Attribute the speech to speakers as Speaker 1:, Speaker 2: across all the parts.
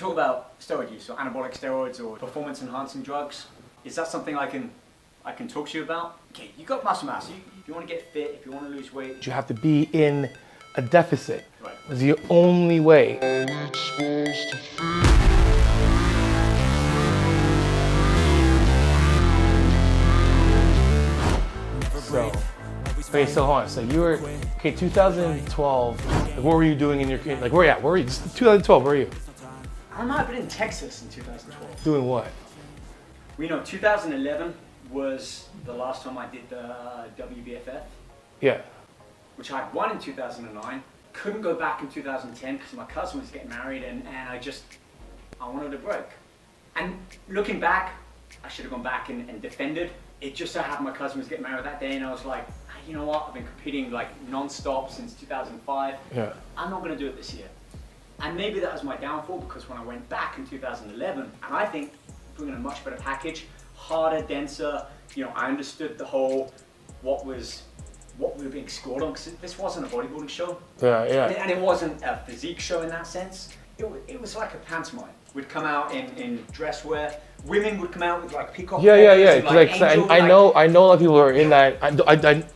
Speaker 1: talk about steroid use, or anabolic steroids, or performance-enhancing drugs. Is that something I can talk to you about? Okay, you got muscle mass. If you want to get fit, if you want to lose weight,
Speaker 2: You have to be in a deficit.
Speaker 1: Right.
Speaker 2: It's the only way. So hold on. So you were, 2012. What were you doing in your, like, where were you? 2012, where were you?
Speaker 1: I might have been in Texas in 2012.
Speaker 2: Doing what?
Speaker 1: We know 2011 was the last time I did the WBFF,
Speaker 2: Yeah.
Speaker 1: which I won in 2009. Couldn't go back in 2010 because my cousin was getting married, and I wanted a break. And looking back, I should have gone back and defended. It just so happened my cousin was getting married that day, and I was like, you know what, I've been competing like non-stop since 2005.
Speaker 2: Yeah.
Speaker 1: I'm not gonna do it this year. And maybe that was my downfall, because when I went back in 2011, and I think bringing a much better package, harder, denser, I understood the whole, what we were being scored on, because this wasn't a bodybuilding show.
Speaker 2: Yeah, yeah.
Speaker 1: And it wasn't a physique show in that sense. It was like a pantomime. We'd come out in dress wear. Women would come out with like peacock
Speaker 2: Yeah.
Speaker 1: feathers and,
Speaker 2: Like,
Speaker 1: angel,
Speaker 2: I know a lot of people are in that.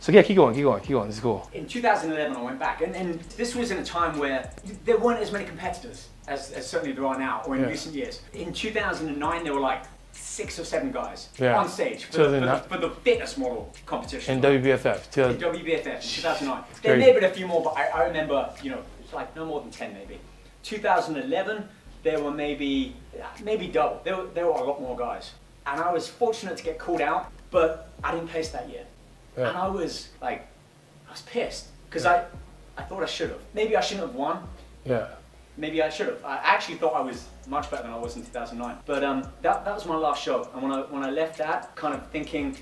Speaker 2: So yeah, keep going. This is cool.
Speaker 1: In 2011, I went back, and this was in a time where there weren't as many competitors as certainly there are now, or in recent years. In 2009, there were like 6 or 7 guys on stage for the fitness model competition.
Speaker 2: In WBFF.
Speaker 1: In WBFF in 2009. There may have been a few more, but I remember, it's like no more than 10 maybe. 2011, there were maybe double. There were a lot more guys. And I was fortunate to get called out, but I didn't place that year.
Speaker 2: Yeah.
Speaker 1: And I was pissed, because I thought I should have. Maybe I shouldn't have won.
Speaker 2: Yeah.
Speaker 1: Maybe I should have. I actually thought I was much better than I was in 2009. But that was my last show. And when I left that, kind of thinking,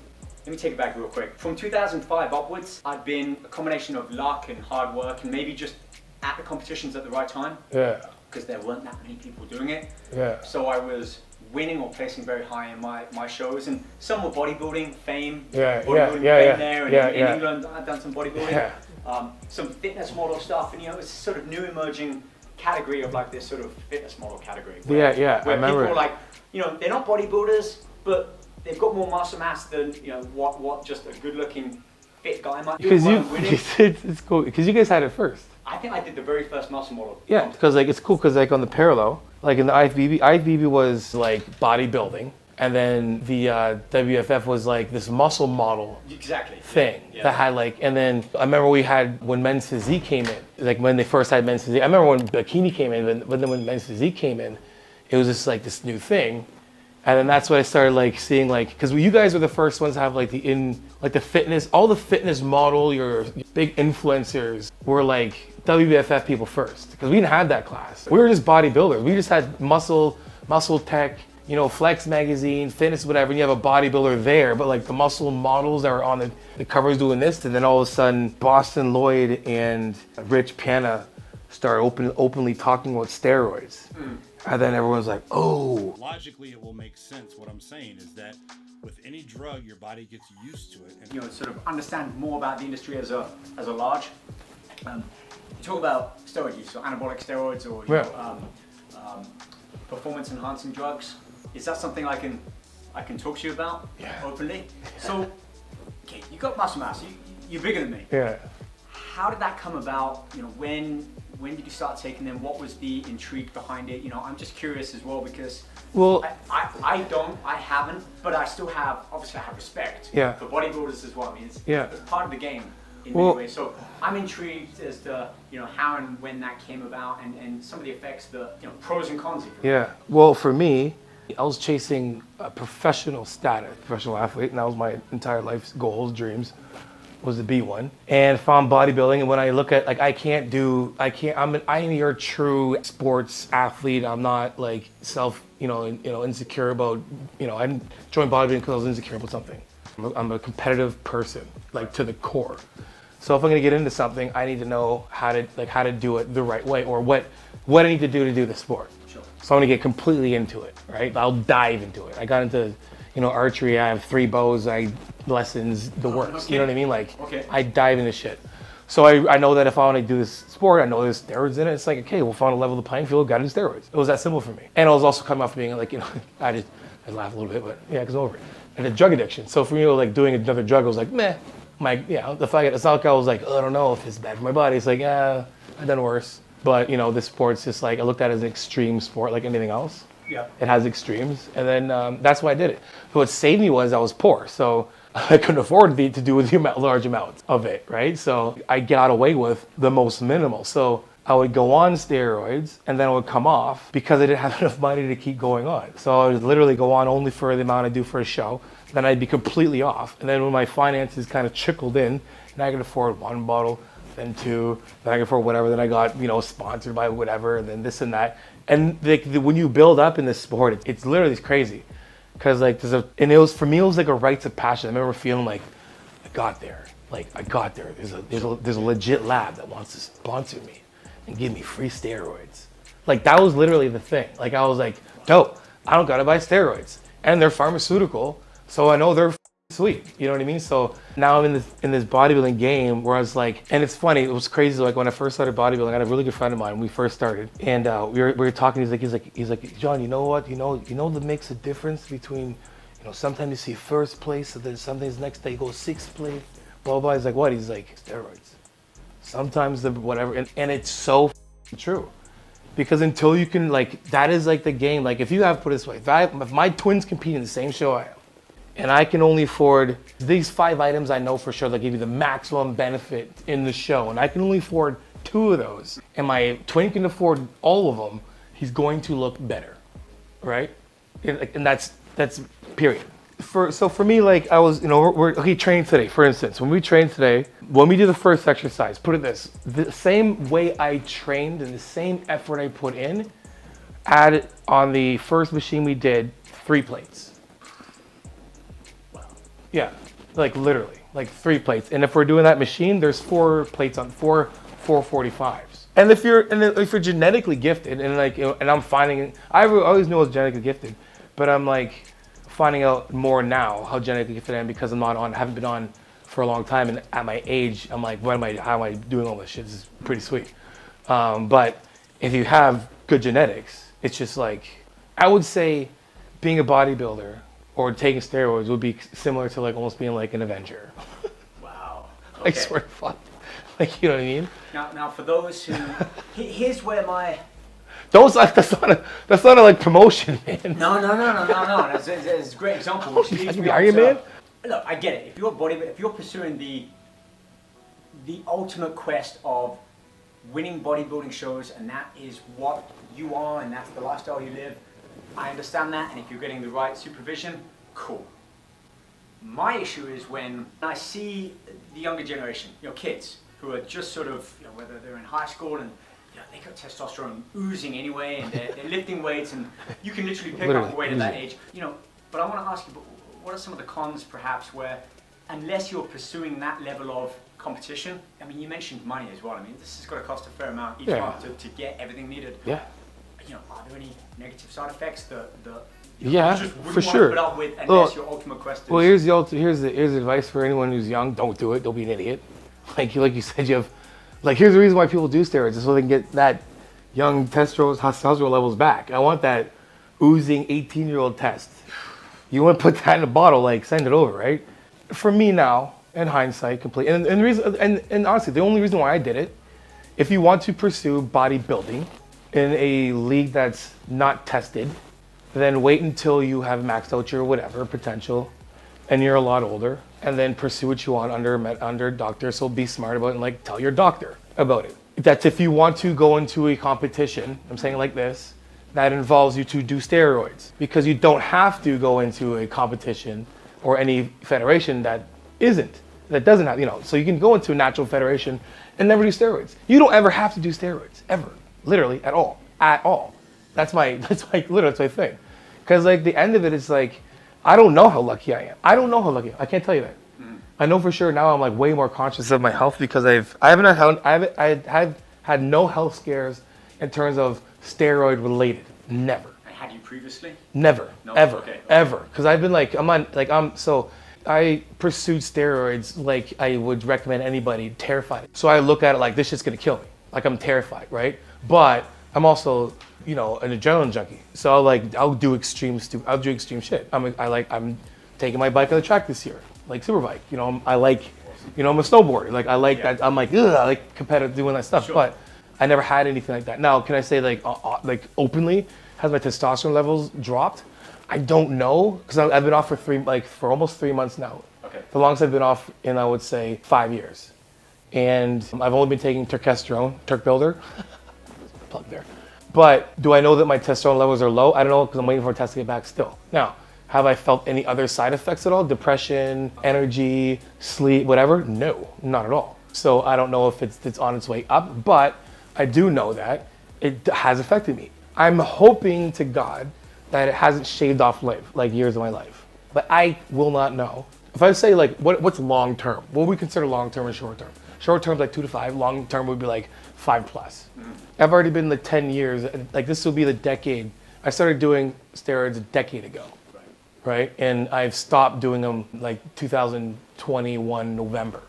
Speaker 1: let me take it back real quick. From 2005 upwards, I'd been a combination of luck and hard work, and maybe just at the competitions at the right time.
Speaker 2: Yeah.
Speaker 1: Because there weren't that many people doing it.
Speaker 2: Yeah.
Speaker 1: So I was winning or placing very high in my shows, and some were bodybuilding fame.
Speaker 2: Yeah.
Speaker 1: Bodybuilding fame there, and in England I've done some bodybuilding.
Speaker 2: Yeah.
Speaker 1: Some fitness model stuff, and it's sort of new emerging category of like this sort of fitness model category. Where
Speaker 2: I remember.
Speaker 1: People are like, they're not bodybuilders, but they've got more muscle mass than what just a good-looking fit guy might do.
Speaker 2: It's cool because you guys had it first.
Speaker 1: I think I did the very first muscle model.
Speaker 2: Yeah, because it's cool because on the parallel, like in the IFBB was like bodybuilding, and then the WFF was like this muscle model thing that had and then I remember we had when men's physique came in, like when they first had men's physique. I remember when bikini came in, but then when men's physique came in, it was just like this new thing. And then that's what I started seeing because you guys were the first ones to have the fitness, all the fitness model, your big influencers were WBFF people first, because we didn't have that class. We were just bodybuilders. We just had muscle tech, Flex magazine, fitness, whatever. And you have a bodybuilder there, but the muscle models that were on the covers doing this, and then all of a sudden Boston Lloyd and Rich Piana started openly talking about steroids. And then everyone's like, oh.
Speaker 3: Logically, it will make sense. What I'm saying is that with any drug, your body gets used to it. And
Speaker 1: sort of understand more about the industry as a large. You talk about steroid use, or anabolic steroids, or performance-enhancing drugs. Is that something I can talk to you about openly? So, okay, you got muscle mass. You're bigger than me.
Speaker 2: Yeah.
Speaker 1: How did that come about? When did you start taking them? What was the intrigue behind it? I'm just curious as well, because I haven't, but I still have, obviously I have respect for bodybuilders as well. I mean, it's part of the game in many ways. So I'm intrigued as to, how and when that came about, and some of the effects, the pros and cons.
Speaker 2: Yeah, well, for me, I was chasing a professional athlete, and that was my entire life's goals, dreams, was to be one, and found bodybuilding. And when I look at I'm your true sports athlete. I'm not insecure about, I joined bodybuilding because I was insecure about something. I'm a competitive person, to the core. So if I'm gonna get into something, I need to know how to do it the right way, or what I need to do the sport.
Speaker 1: Sure.
Speaker 2: So I'm gonna get completely into it, right? I'll dive into it. I got into, archery. I have 3 bows. Lessons, the works.
Speaker 1: Okay.
Speaker 2: You know what I mean? I dive into shit. So I know that if I want to do this sport, I know there's steroids in it. It's like, okay, well, if I want to level the playing field, got to do steroids. It was that simple for me. And I was also coming off being like, I laugh a little bit, but yeah, because I'm over it. And a drug addiction. So for me, like doing another drug, I was like, meh. It's not like I was like, oh, I don't know if it's bad for my body. It's like, I've done worse. But this sport's just like, I looked at it as an extreme sport like anything else.
Speaker 1: Yeah.
Speaker 2: It has extremes. And then that's why I did it. But what saved me was I was poor. So I couldn't afford to do the large amounts of it, right? So I got away with the most minimal. So I would go on steroids and then I would come off because I didn't have enough money to keep going on. So I would literally go on only for the amount I do for a show. Then I'd be completely off. And then when my finances kind of trickled in and I could afford one bottle, then two, then I could afford whatever, then I got, sponsored by whatever, and then this and that. And when you build up in this sport, it's literally crazy. Because for me, it was like a rites of passion. I remember feeling like, I got there. There's a legit lab that wants to sponsor me and give me free steroids. Like that was literally the thing. Like I was like, dope, I don't gotta buy steroids. And they're pharmaceutical, so I know they're sweet. You know what I mean? So now I'm in this bodybuilding game where I was like, and it's funny, it was crazy. Like when I first started bodybuilding, I had a really good friend of mine when we first started, and we were talking. He's like, John, you know what? You know that makes a difference between, sometimes you see first place, and then sometimes next day you go sixth place, blah blah. He's like, what? He's like, steroids. Sometimes the whatever, and it's so true. Because until you can that is like the game. Like if you have, put it this way, if my twins compete in the same show I am, and I can only afford these 5 items I know for sure that give you the maximum benefit in the show, and I can only afford 2 of those, and my twin can afford all of them, he's going to look better, right? And that's period. So for me, like I was, we're training today, for instance. When we train today, when we do the first exercise, put it this, the same way I trained and the same effort I put in, added on the first machine we did 3 plates. Yeah, like literally, like 3 plates. And if we're doing that machine, there's 4 plates on 4 45s. And if you're genetically gifted, and and I'm finding, I always knew I was genetically gifted, but I'm like finding out more now how genetically gifted I am because I haven't been on for a long time, and at my age, I'm like, how am I doing all this shit? This is pretty sweet. But if you have good genetics, it's just like, I would say being a bodybuilder or taking steroids would be similar to almost being like an Avenger.
Speaker 1: Wow.
Speaker 2: Okay. I swear to fuck. You know what I mean?
Speaker 1: Now for those who, here's where my...
Speaker 2: That's not a promotion, man.
Speaker 1: No. That's a great example. Which leads me
Speaker 2: Iron Man?
Speaker 1: Look, I get it. If you're pursuing the ultimate quest of winning bodybuilding shows, and that is what you are, and that's the lifestyle you live, I understand that. And if you're getting the right supervision, cool. My issue is when I see the younger generation, kids who are just sort of, whether they're in high school and they got testosterone oozing anyway, and they're lifting weights, and you can literally pick up weight at that age. But I want to ask you, what are some of the cons, perhaps, where unless you're pursuing that level of competition, you mentioned money as well. This has got to cost a fair amount each month to get everything needed.
Speaker 2: Yeah.
Speaker 1: Are there any negative side effects you just wouldn't
Speaker 2: for sure.
Speaker 1: Put up with unless your ultimate quest is...
Speaker 2: Well, here's the advice for anyone who's young: don't do it. Don't be an idiot. Like you said, you have. Here's the reason why people do steroids, is so they can get that young testosterone levels back. I want that oozing 18-year-old test. You want to put that in a bottle, send it over, right? For me now, in hindsight, complete, and the reason, and honestly, the only reason why I did it, if you want to pursue bodybuilding in a league that's not tested, then wait until you have maxed out your whatever potential, and you're a lot older, and then pursue what you want under doctor. So be smart about it and tell your doctor about it. That's if you want to go into a competition, I'm saying like this, that involves you to do steroids, because you don't have to go into a competition or any federation that doesn't have, so you can go into a natural federation and never do steroids. You don't ever have to do steroids, ever, literally, at all. That's my thing. Because the end of it is I don't know how lucky I am. I can't tell you that. I know for sure now I'm way more conscious of my health because I've had no health scares in terms of steroid related. Never.
Speaker 1: And had you previously?
Speaker 2: Never.
Speaker 1: No?
Speaker 2: Ever.
Speaker 1: Okay.
Speaker 2: Ever. Because I've been I pursued steroids like I would recommend anybody, terrified. So I look at it like this shit's gonna kill me. Like I'm terrified, right? But I'm also, you know, an adrenaline junkie. So I'll do extreme shit. I'm taking my bike on the track this year, like Superbike. You know, I'm a snowboarder. Like I like that. I'm like, ugh, I like competitive doing that stuff. Sure. But I never had anything like that. Now, can I say like openly, has my testosterone levels dropped? I don't know, because I've been off for almost 3 months now.
Speaker 1: Okay.
Speaker 2: The longest I've been off in, I would say, 5 years. And I've only been taking Turkesterone, Turk Builder. Plug there. But do I know that my testosterone levels are low? I don't know, because I'm waiting for a test to get back still. Now, have I felt any other side effects at all? Depression, energy, sleep, whatever? No, not at all. So I don't know if it's on its way up, but I do know that it has affected me. I'm hoping to God that it hasn't shaved off years of my life. But I will not know. If I say what's long term? What would we consider long term and short term? Short term is like 2 to 5. Long term would be like 5 plus. Mm-hmm. I've already been 10 years. Like this will be the decade. I started doing steroids a decade ago, right? And I've stopped doing them like 2021 November,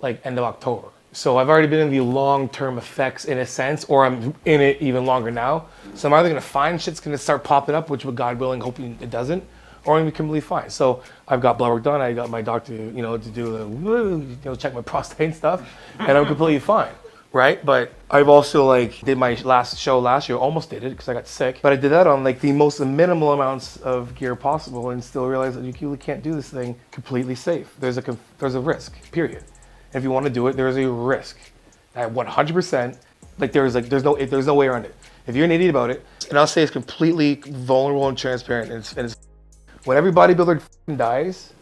Speaker 2: like end of October. So I've already been in the long-term effects in a sense, or I'm in it even longer now. So I'm either gonna find shit's gonna start popping up, which, with God willing, hoping it doesn't, or I'm gonna be completely fine. So I've got blood work done. I got my doctor, to do check my prostate and stuff, and I'm completely fine, right? But I've also did my last show last year, almost did it because I got sick, but I did that on the most minimal amounts of gear possible, and still realized that you really can't do this thing completely safe. There's a risk, period. If you want to do it, there's a risk. At 100%, there's no way around it. If you're an idiot about it, and I'll say it's completely vulnerable and transparent, and it's when every bodybuilder dies,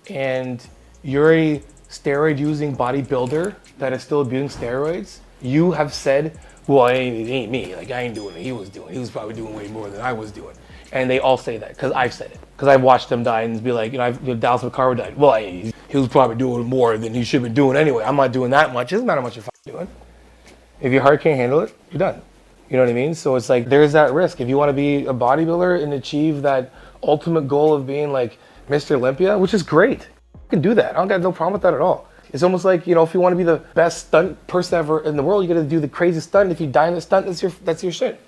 Speaker 2: and you're a steroid-using bodybuilder that is still abusing steroids, you have said, well, it ain't me. I ain't doing it. He was probably doing way more than I was doing. And they all say that, because I've said it. Because I've watched them die and be like, Dallas McCarver died. Well, he was probably doing more than he should have been doing anyway. I'm not doing that much. It doesn't matter how much you're fucking doing. If your heart can't handle it, you're done. You know what I mean? So it's there's that risk. If you want to be a bodybuilder and achieve that ultimate goal of being Mr. Olympia, which is great. You can do that. I don't got no problem with that at all. It's almost if you want to be the best stunt person ever in the world, you got to do the craziest stunt. If you die in the stunt, that's your shit.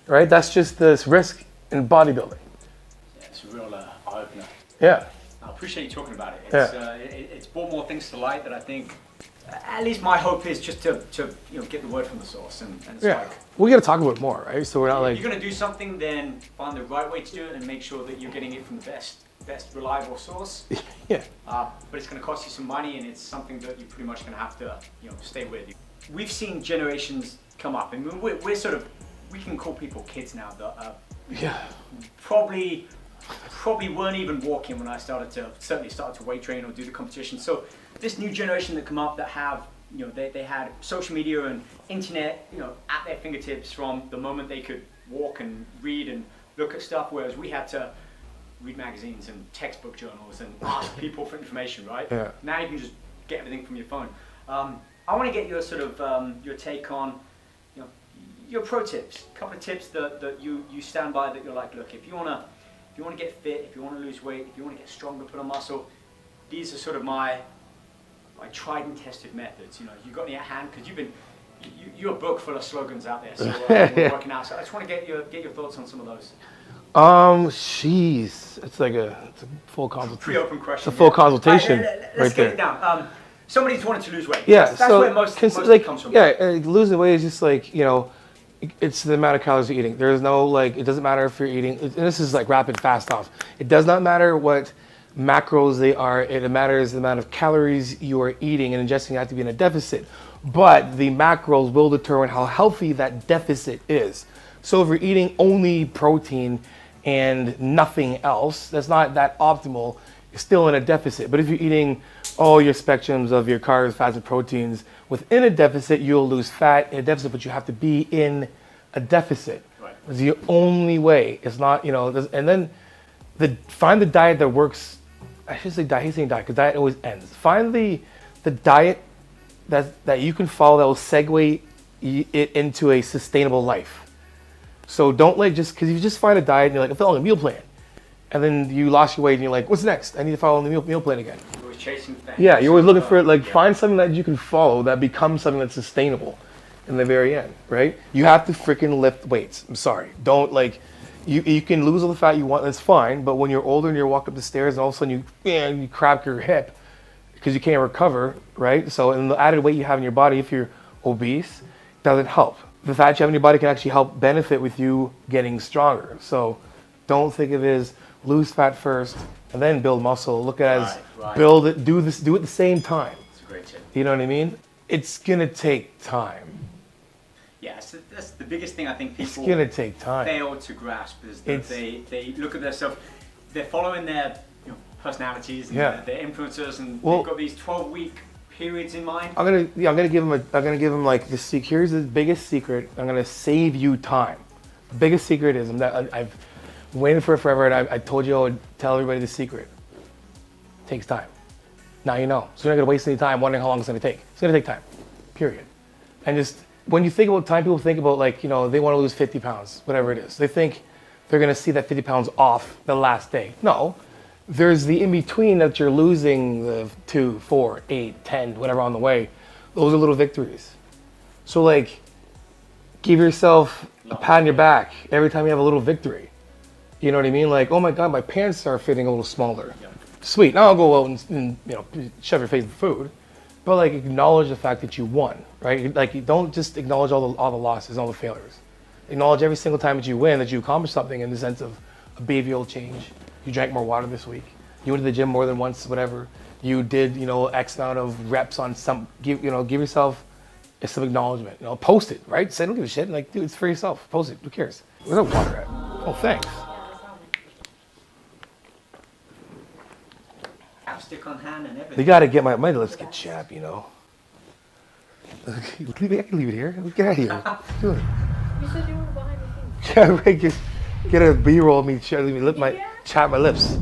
Speaker 2: Right? That's just this risk in bodybuilding.
Speaker 1: Yeah, it's a real eye-opener.
Speaker 2: Yeah.
Speaker 1: I appreciate you talking about it.
Speaker 2: It's
Speaker 1: it's brought more things to light that I think, at least my hope is just to get the word from the source. And it's
Speaker 2: we got to talk about it more, right? So we're not
Speaker 1: if you're going to do something, then find the right way to do it and make sure that you're getting it from the best reliable source.
Speaker 2: Yeah.
Speaker 1: But it's going to cost you some money, and it's something that you're pretty much going to have to stay with. We've seen generations come up, and we can call people kids now that probably weren't even walking when I started to weight train or do the competition. So this new generation that come up that have, they had social media and internet, at their fingertips from the moment they could walk and read and look at stuff, whereas we had to read magazines and textbook journals and ask people for information, right?
Speaker 2: Yeah.
Speaker 1: Now you can just get everything from your phone. I want to get your your take on, your pro tips, a couple of tips that you stand by, that you're look, if you want to get fit, if you want to lose weight, if you want to get stronger, put on muscle, these are my tried and tested methods. You got any at hand, because you're a book full of slogans out there, so we're working out. So I just want to get your thoughts on some of those.
Speaker 2: Jeez, it's a full consultation.
Speaker 1: Pre-open question.
Speaker 2: It's a full consultation.
Speaker 1: Let's get it down. Somebody's wanted to lose weight.
Speaker 2: Yeah,
Speaker 1: that's where most comes from.
Speaker 2: Yeah, losing weight is just it's the amount of calories you're eating. There's no it doesn't matter if you're eating, and this is rapid fast off. It does not matter what macros they are. It matters the amount of calories you are eating and ingesting. You have to be in a deficit. But the macros will determine how healthy that deficit is. So if you're eating only protein and nothing else, that's not that optimal. You're still in a deficit. But if you're eating all your spectrums of your carbs, fats, and proteins within a deficit, you'll lose fat in a deficit, but you have to be in a deficit.
Speaker 1: Right.
Speaker 2: It's the only way. It's not, and then find the diet that works. I should say diet, I hate saying diet, because diet always ends. Find the diet that you can follow that will segue it into a sustainable life. So don't just because you just find a diet and you're I feel like a meal plan. And then you lost your weight and you're like, what's next? I need to follow the meal plan again.
Speaker 1: You're always chasing things.
Speaker 2: Yeah, you're always looking for it. Like, find something that you can follow that becomes something that's sustainable in the very end, right? You have to freaking lift weights. I'm sorry. Don't, like, you can lose all the fat you want, that's fine. But when you're older and you walk up the stairs and all of a sudden you crack your hip because you can't recover, right? So, and the added weight you have in your body, if you're obese, doesn't help. The fat you have in your body can actually help benefit with you getting stronger. So don't think of it as lose fat first and then build muscle. Look at it as build it, do it at the same time.
Speaker 1: It's a great tip.
Speaker 2: You know what I mean? It's gonna take time.
Speaker 1: Yeah, so that's the biggest thing I think people
Speaker 2: It's gonna take time.
Speaker 1: fail to grasp is that they look at themselves, they're following their personalities and their influencers, and they've got these 12-week periods in mind.
Speaker 2: I'm gonna give them like the secret. Here's the biggest secret. I'm gonna save you time. The biggest secret is I've waited for it forever, and I told you I would tell everybody the secret. It takes time. Now you know. So you're not gonna waste any time wondering how long it's gonna take. It's gonna take time. Period. And just when you think about time, people think about like, they want to lose 50 pounds, whatever it is. They think they're gonna see that 50 pounds off the last day. No. There's the in-between that you're losing the 2, 4, 8, 10, whatever on the way. Those are little victories. So like, give yourself a pat on your back every time you have a little victory. You know what I mean? Like, oh my God, my pants are fitting a little smaller. Yeah. Sweet, now I'll go out and shove your face in food. But like, acknowledge the fact that you won, right? Like, you don't just acknowledge all the losses, all the failures. Acknowledge every single time that you win, that you accomplished something in the sense of a behavioral change. You drank more water this week. You went to the gym more than once, whatever. You did, X amount of reps on some, give yourself some acknowledgement. Post it, right? Say, don't give a shit. Like, dude, it's for yourself. Post it. Who cares? Where's that water at? Oh, thanks.
Speaker 1: Stick on hand and everything.
Speaker 2: You gotta get my lips get chapped, I can leave it here. Get out of here. Do it.
Speaker 4: You said you were behind the scenes.
Speaker 2: Yeah, right. Get a B-roll of me, chap my lips.